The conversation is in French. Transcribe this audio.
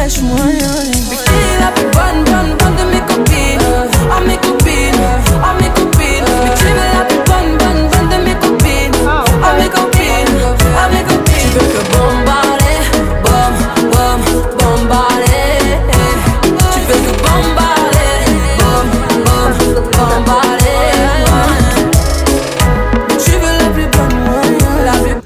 wesh moyen. Mais qui est la plus bonne de mes copines? À mes copines, à mes copines. Mais tu veux la plus bonne de mes copines? À mes copines, à mes copines. Tu veux que bombarder, bombarder. Tu veux que bombarder, bombarder. Mais tu veux la plus bonne moyen, la plus.